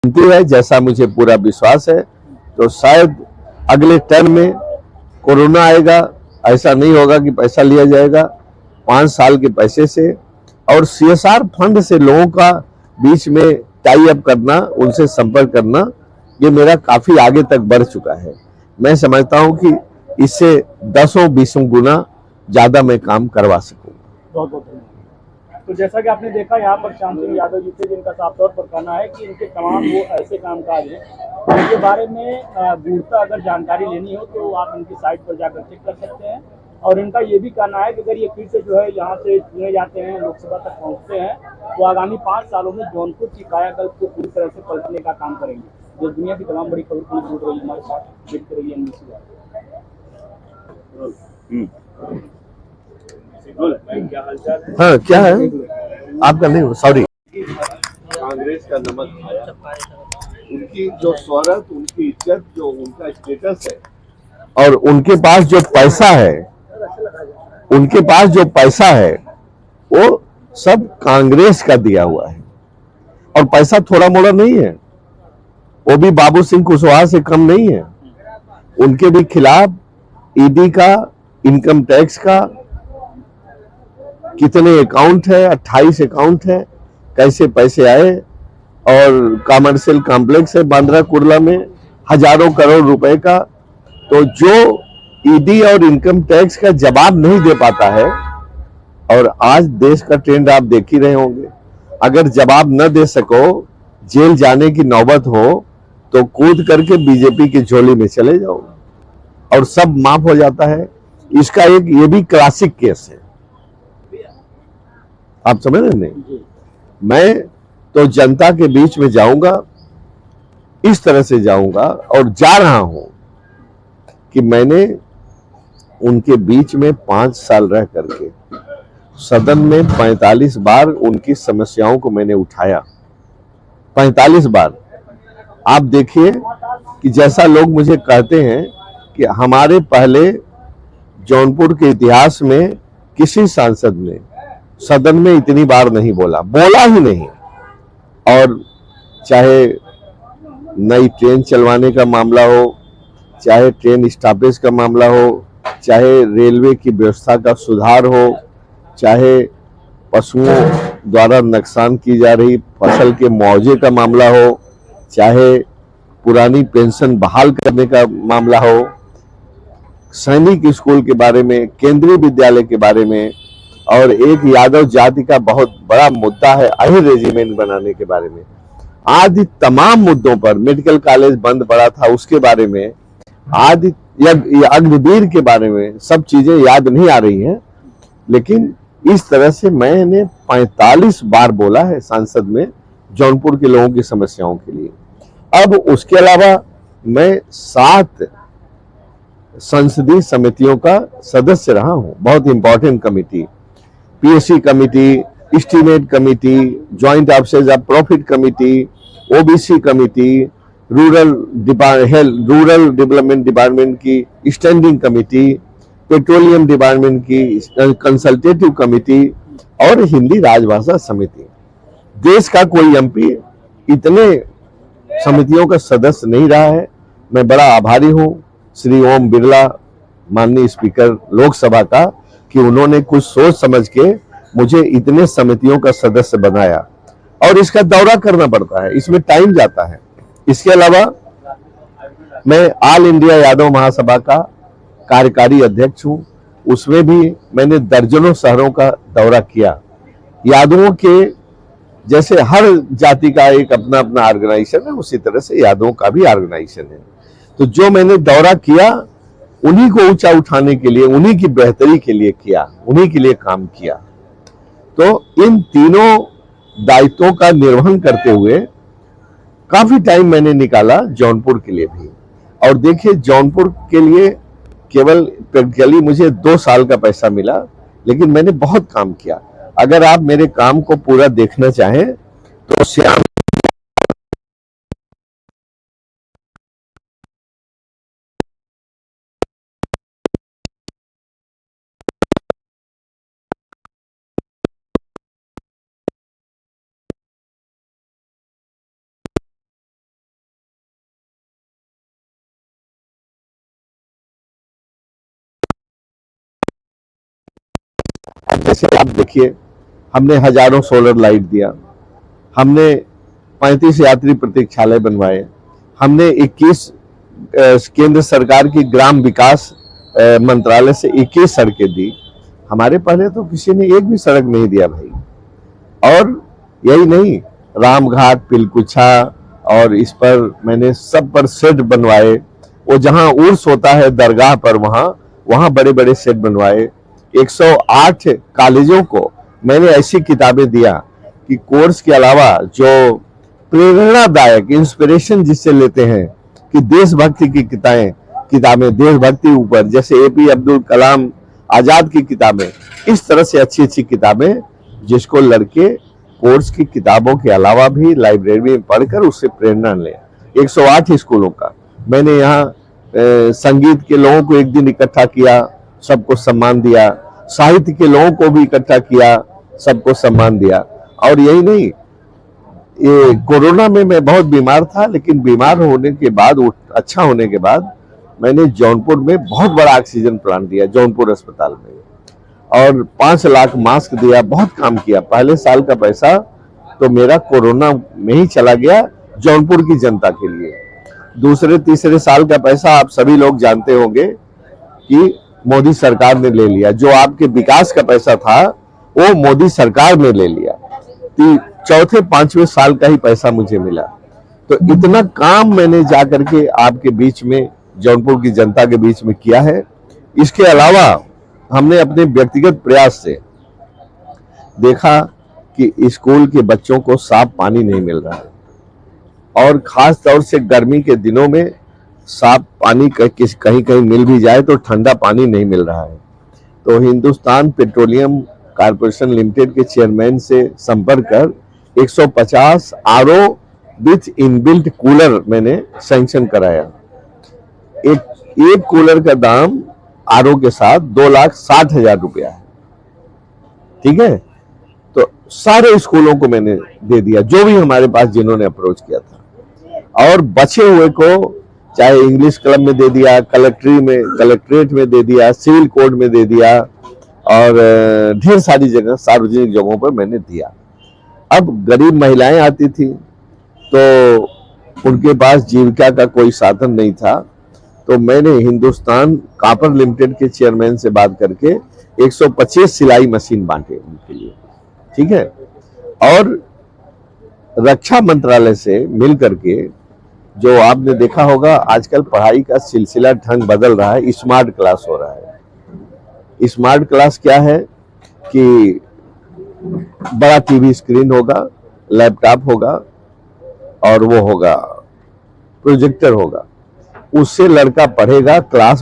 गिनती है, जैसा मुझे पूरा विश्वास है। तो शायद अगले टर्म में कोरोना आएगा, ऐसा नहीं होगा कि पैसा लिया जाएगा 5 साल के पैसे से। और सीएसआर फंड से लोगों का बीच में टाई अप करना, उनसे संपर्क करना, ये मेरा काफी आगे तक बढ़ चुका है। मैं समझता हूं कि इससे 10-20 गुना ज्यादा मैं काम करवा सकूंगा। बहुत बहुत धन्यवाद। तो जैसा कि आपने देखा, यहाँ पर श्याम सिंह यादव जी थे, जिनका साफ तौर पर कहना है कि इनके तमाम वो ऐसे कामकाज हैं जिनके बारे में गूढ़ता अगर जानकारी लेनी हो तो आप इनकी साइट पर जाकर चेक कर सकते हैं। और इनका ये भी कहना है कि अगर ये फिर से जो है यहाँ से चुने जाते हैं, लोकसभा तक पहुँचते हैं, तो आगामी 5 सालों में जौनपुर की कायाकल्प को पूरी तरह से पलटने का काम करेंगे। जो दुनिया की तमाम बड़ी खबर को जुड़ रही हमारे साथ देखते रहिए NBC। क्या हालचाल है? हाँ, क्या है आपका? नहीं, सॉरी। कांग्रेस का नमक खाया, उनकी जो शोहरत, उनकी इज्जत, जो उनका स्टेटस है, और उनके पास जो पैसा है, उनके पास जो पैसा है वो सब कांग्रेस का दिया हुआ है। और पैसा थोड़ा मोड़ा नहीं है, वो भी बाबू सिंह कुशवाहा से कम नहीं है। उनके भी खिलाफ ईडी का, इनकम टैक्स का कितने अकाउंट है, 28 अकाउंट है, कैसे पैसे आए। और कमर्शियल कॉम्प्लेक्स है बांद्रा कुर्ला में, हजारों करोड़ रुपए का। तो जो ईडी और इनकम टैक्स का जवाब नहीं दे पाता है, और आज देश का ट्रेंड आप देख ही रहे होंगे, अगर जवाब न दे सको, जेल जाने की नौबत हो, तो कूद करके बीजेपी की झोली में चले जाओ और सब माफ हो जाता है। इसका एक ये भी क्लासिक केस है, आप समझ रहे नहीं? मैं तो जनता के बीच में जाऊंगा, इस तरह से जाऊंगा, और जा रहा हूं कि मैंने उनके बीच में 5 साल रह करके सदन में 45 बार उनकी समस्याओं को मैंने उठाया। 45 बार। आप देखिए कि जैसा लोग मुझे कहते हैं कि हमारे पहले जौनपुर के इतिहास में किसी सांसद ने सदन में इतनी बार नहीं बोला, बोला ही नहीं। और चाहे नई ट्रेन चलवाने का मामला हो, चाहे ट्रेन स्टॉपेज का मामला हो, चाहे रेलवे की व्यवस्था का सुधार हो, चाहे पशुओं द्वारा नुकसान की जा रही फसल के मुआवजे का मामला हो, चाहे पुरानी पेंशन बहाल करने का मामला हो, सैनिक स्कूल के बारे में, केंद्रीय विद्यालय के बारे में, और एक यादव जाति का बहुत बड़ा मुद्दा है अहिर रेजिमेंट बनाने के बारे में, आदि तमाम मुद्दों पर, मेडिकल कॉलेज बंद पड़ा था उसके बारे में, आदि अग्निवीर के बारे में, सब चीजें याद नहीं आ रही हैं। लेकिन इस तरह से मैंने 45 बार बोला है सांसद में जौनपुर के लोगों की समस्याओं के लिए। अब उसके अलावा मैं 7 संसदीय समितियों का सदस्य रहा हूं, बहुत important committee, PSC committee, estimate committee, joint officers of profit committee, OBC committee, rural development department की स्टैंडिंग कमिटी, पेट्रोलियम डिपार्टमेंट की कंसल्टेटिव कमिटी, और हिंदी राजभाषा समिति। देश का कोई एमपी इतने समितियों का सदस्य नहीं रहा है। मैं बड़ा आभारी हूं श्री ओम बिरला, माननीय स्पीकर लोकसभा का, कि उन्होंने कुछ सोच समझ के मुझे इतने समितियों का सदस्य बनाया। और इसका दौरा करना पड़ता है, इसमें टाइम जाता है। इसके अलावा मैं ऑल इंडिया यादव महासभा का कार्यकारी अध्यक्ष हूं, उसमें भी मैंने दर्जनों शहरों का दौरा किया। यादवों के जैसे हर जाति का एक अपना अपना ऑर्गेनाइजेशन है, उसी तरह से यादवों का भी ऑर्गेनाइजेशन है। तो जो मैंने दौरा किया, उन्हीं को ऊंचा उठाने के लिए, उन्हीं की बेहतरी के लिए किया, उन्हीं के लिए काम किया। तो इन तीनों दायित्वों का निर्वहन करते हुए काफी टाइम मैंने निकाला जौनपुर के लिए भी। और देखिए, जौनपुर के लिए केवल प्रैक्टिकली मुझे 2 साल का पैसा मिला, लेकिन मैंने बहुत काम किया। अगर आप मेरे काम को पूरा देखना चाहें तो श्याम जैसे आप देखिए, हमने हजारों सोलर लाइट दिया, हमने 35 यात्री प्रतीक्षालय बनवाए, हमने 21 केंद्र सरकार की ग्राम विकास मंत्रालय से 21 सड़कें दी। हमारे पहले तो किसी ने एक भी सड़क नहीं दिया भाई। और यही नहीं, रामघाट, पिलकुछा और इस पर मैंने सब पर शेड बनवाए। वो जहां उर्स होता है दरगाह पर, वहां बड़े बड़े शेड बनवाए। 108 कॉलेजों को मैंने ऐसी किताबें दिया कि कोर्स के अलावा जो प्रेरणादायक, इंस्पिरेशन जिससे लेते हैं कि देशभक्ति की किताबें देशभक्ति ऊपर, जैसे एपी अब्दुल कलाम आजाद की किताबें, इस तरह से अच्छी अच्छी किताबें जिसको लड़के कोर्स की किताबों के अलावा भी लाइब्रेरी में पढ़कर उससे प्रेरणा लें। 108 स्कूलों का मैंने यहाँ संगीत के लोगों को एक दिन इकट्ठा किया, सबको सम्मान दिया, साहित्य के लोगों को भी इकट्ठा किया, सबको सम्मान दिया। और यही नहीं, ये कोरोना में मैं बहुत बीमार था, लेकिन बीमार होने के बाद, अच्छा होने के बाद मैंने जौनपुर में बहुत बड़ा ऑक्सीजन प्लांट दिया, जौनपुर अस्पताल में, और 5 लाख मास्क दिया, बहुत काम किया। पहले साल का पैसा तो मेरा कोरोना में ही चला गया जौनपुर की जनता के लिए। दूसरे तीसरे साल का पैसा आप सभी लोग जानते होंगे कि मोदी सरकार ने ले लिया। जो आपके विकास का पैसा था वो मोदी सरकार ने ले लिया। चौथे पांचवें साल का ही पैसा मुझे मिला। तो इतना काम मैंने जाकर के आपके बीच में, जौनपुर की जनता के बीच में किया है। इसके अलावा हमने अपने व्यक्तिगत प्रयास से देखा कि स्कूल के बच्चों को साफ पानी नहीं मिल रहा है, और खास तौर से गर्मी के दिनों में साफ पानी कहीं कहीं मिल भी जाए तो ठंडा पानी नहीं मिल रहा है। तो हिंदुस्तान पेट्रोलियम कॉर्पोरेशन लिमिटेड के चेयरमैन से संपर्क कर 150 आरओ विथ इनबिल्ट कूलर मैंने सैंक्शन कराया। एक कूलर का दाम आरओ के साथ 2,60,000 रुपया है। ठीक है, तो सारे स्कूलों को मैंने दे दिया, जो भी हमारे पास जिन्होंने अप्रोच किया था। और बचे हुए को चाहे इंग्लिश क्लब में दे दिया, कलेक्ट्रेट में दे दिया, सिविल कोर्ट में दे दिया, और ढेर सारी जगह, सार्वजनिक जगहों पर मैंने दिया। अब गरीब महिलाएं आती थी तो उनके पास जीविका का कोई साधन नहीं था, तो मैंने हिंदुस्तान कॉपर लिमिटेड के चेयरमैन से बात करके 125 सिलाई मशीन बांटे उनके लिए। ठीक है, और रक्षा मंत्रालय से मिल करके, जो आपने देखा होगा आजकल पढ़ाई का सिलसिला ढंग बदल रहा है, स्मार्ट क्लास हो रहा है। स्मार्ट क्लास क्या है कि बड़ा टीवी स्क्रीन होगा, लैपटॉप होगा, और वो होगा प्रोजेक्टर होगा, उससे लड़का पढ़ेगा, क्लास